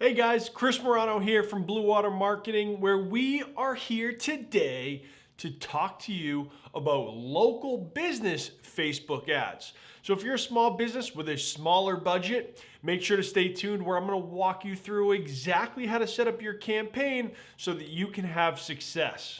Hey guys, Chris Marrano here from Blue Water Marketing, where we are here today to talk to you about local business Facebook ads. So if you're a small business with a smaller budget, make sure to stay tuned where I'm going to walk you through exactly how to set up your campaign so that you can have success.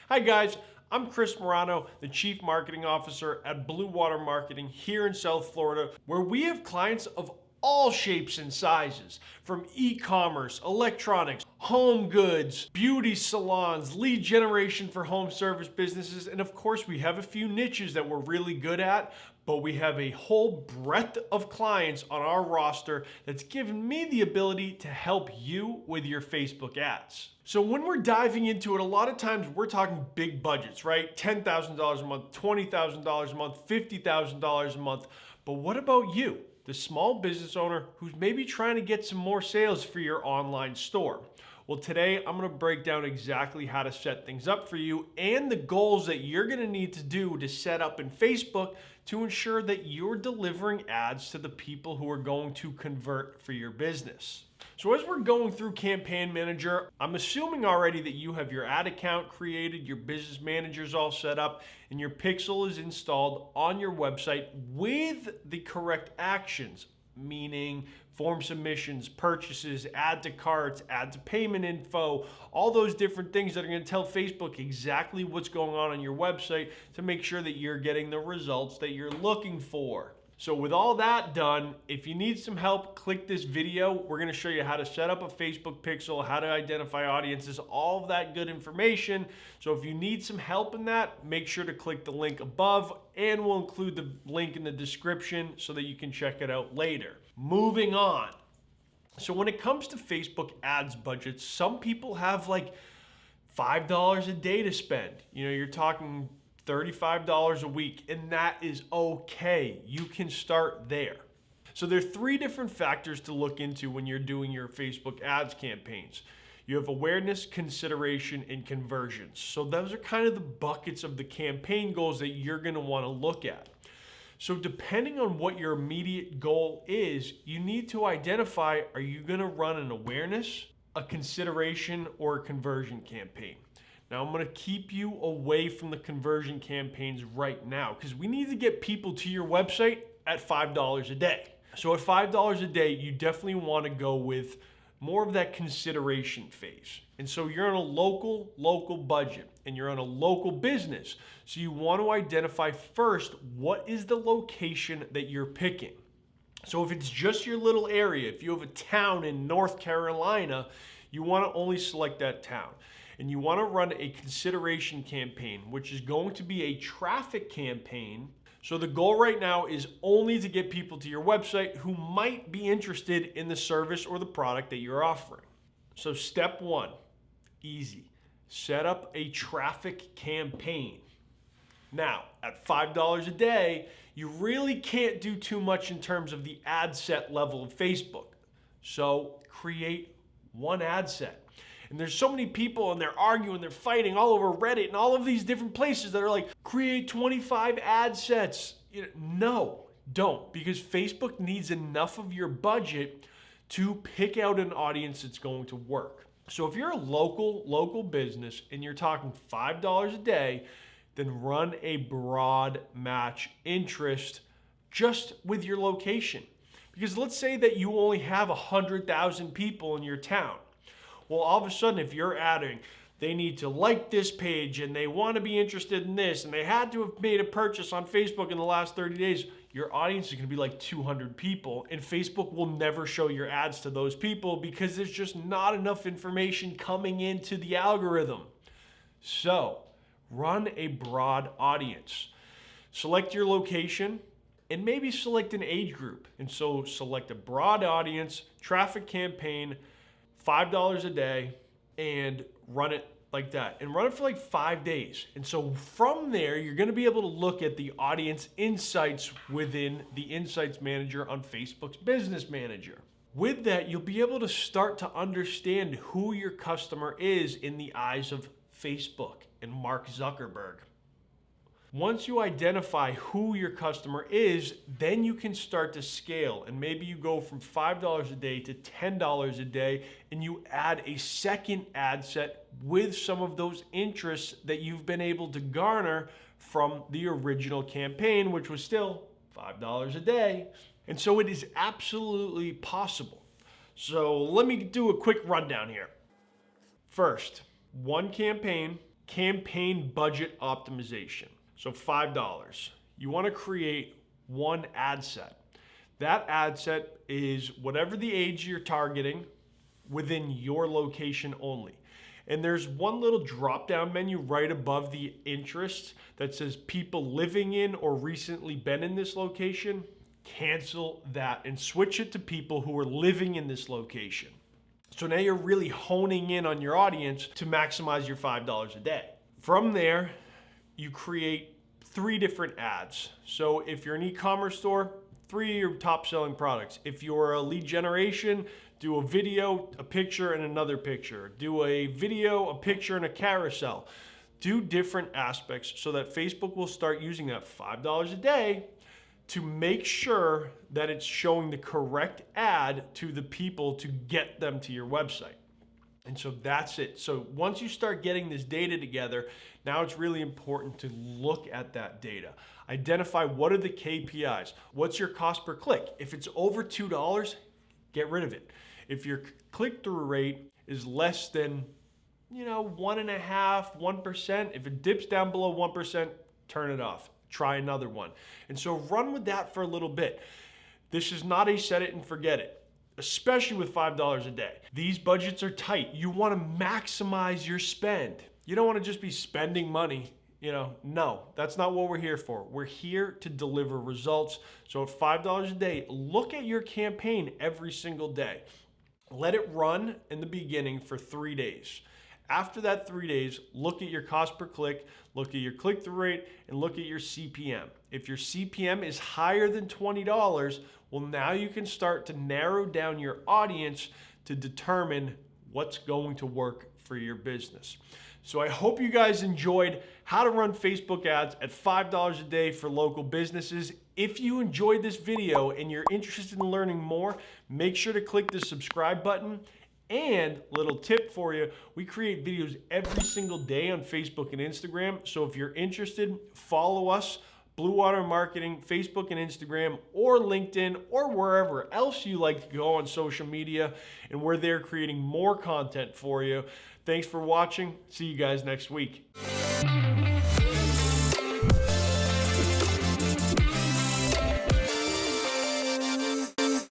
Hi guys, I'm Chris Marrano, the Chief Marketing Officer at Blue Water Marketing here in South Florida, where we have clients of all shapes and sizes, from e-commerce, electronics, home goods, beauty salons, lead generation for home service businesses, and of course we have a few niches that we're really good at, but we have a whole breadth of clients on our roster that's given me the ability to help you with your Facebook ads. So when we're diving into it, a lot of times we're talking big budgets, right? $10,000 a month, $20,000 a month, $50,000 a month. But what about you, the small business owner who's maybe trying to get some more sales for your online store? Well, today I'm going to break down exactly how to set things up for you and the goals that you're going to need to do to set up in Facebook to ensure that you're delivering ads to the people who are going to convert for your business. So as we're going through Campaign Manager, I'm assuming already that you have your ad account created, your business manager's all set up, and your pixel is installed on your website with the correct actions, meaning form submissions, purchases, add to carts, add to payment info, all those different things that are going to tell Facebook exactly what's going on your website to make sure that you're getting the results that you're looking for. So with all that done, if you need some help, click this video. We're going to show you how to set up a Facebook pixel, how to identify audiences, all of that good information. So if you need some help in that, make sure to click the link above, and we'll include the link in the description so that you can check it out later. Moving on. So when it comes to Facebook ads budgets, some people have like $5 a day to spend. You know, you're talking $35 a week, and that is okay. You can start there. So there are three different factors to look into when you're doing your Facebook ads campaigns. You have awareness, consideration, and conversions. So those are kind of the buckets of the campaign goals that you're going to want to look at. So depending on what your immediate goal is, you need to identify, are you going to run an awareness, a consideration, or a conversion campaign? Now, I'm going to keep you away from the conversion campaigns right now because we need to get people to your website at $5 a day. So at $5 a day, you definitely want to go with more of that consideration phase. And so you're on a local budget and you're on a local business. So you want to identify first, what is the location that you're picking? So if it's just your little area, if you have a town in North Carolina, you want to only select that town. And you want to run a consideration campaign, which is going to be a traffic campaign. So the goal right now is only to get people to your website who might be interested in the service or the product that you're offering. So step one, easy. Set up a traffic campaign. Now, at $5 a day, you really can't do too much in terms of the ad set level of Facebook. So create one ad set. And there's so many people and they're arguing, they're fighting all over Reddit and all of these different places that are like, create 25 ad sets. No, don't, because Facebook needs enough of your budget to pick out an audience that's going to work. So if you're a local business and you're talking $5 a day, then run a broad match interest just with your location. Because let's say that you only have 100,000 people in your town. Well, all of a sudden, if you're adding, they need to like this page and they want to be interested in this and they had to have made a purchase on Facebook in the last 30 days, your audience is going to be like 200 people, and Facebook will never show your ads to those people because there's just not enough information coming into the algorithm. So run a broad audience. Select your location and maybe select an age group. And so select a broad audience, traffic campaign, $5 a day, and run it like that. And run it for like 5 days. And so from there, you're going to be able to look at the audience insights within the Insights Manager on Facebook's Business Manager. With that, you'll be able to start to understand who your customer is in the eyes of Facebook and Mark Zuckerberg. Once you identify who your customer is, then you can start to scale. And maybe you go from $5 a day to $10 a day, and you add a second ad set with some of those interests that you've been able to garner from the original campaign, which was still $5 a day. And so it is absolutely possible. So let me do a quick rundown here. First, one campaign budget optimization. So $5. You want to create one ad set. That ad set is whatever the age you're targeting within your location only. And there's one little drop-down menu right above the interest that says people living in or recently been in this location. Cancel that and switch it to people who are living in this location. So now you're really honing in on your audience to maximize your $5 a day. From there, you create 3 different ads. So if you're an e-commerce store, 3 of your top selling products. If you're a lead generation, do a video, a picture, and another picture. Do a video, a picture, and a carousel. Do different aspects so that Facebook will start using that $5 a day to make sure that it's showing the correct ad to the people to get them to your website. And so that's it. So once you start getting this data together, now it's really important to look at that data. Identify what are the KPIs. What's your cost per click? If it's over $2, get rid of it. If your click-through rate is less than 1.5%, 1%, if it dips down below 1%, turn it off. Try another one. And so run with that for a little bit. This is not a set it and forget it, especially with $5 a day. These budgets are tight. You want to maximize your spend. You don't want to just be spending money. No, that's not what we're here for. We're here to deliver results. So at $5 a day, look at your campaign every single day. Let it run in the beginning for 3 days. After that 3 days, look at your cost per click, look at your click-through rate, and look at your CPM. If your CPM is higher than $20, well, now you can start to narrow down your audience to determine what's going to work for your business. So I hope you guys enjoyed how to run Facebook ads at $5 a day for local businesses. If you enjoyed this video and you're interested in learning more, make sure to click the subscribe button. And little tip for you, we create videos every single day on Facebook and Instagram. So if you're interested, follow us, Blue Water Marketing, Facebook and Instagram, or LinkedIn, or wherever else you like to go on social media. And we're there creating more content for you. Thanks for watching. See you guys next week.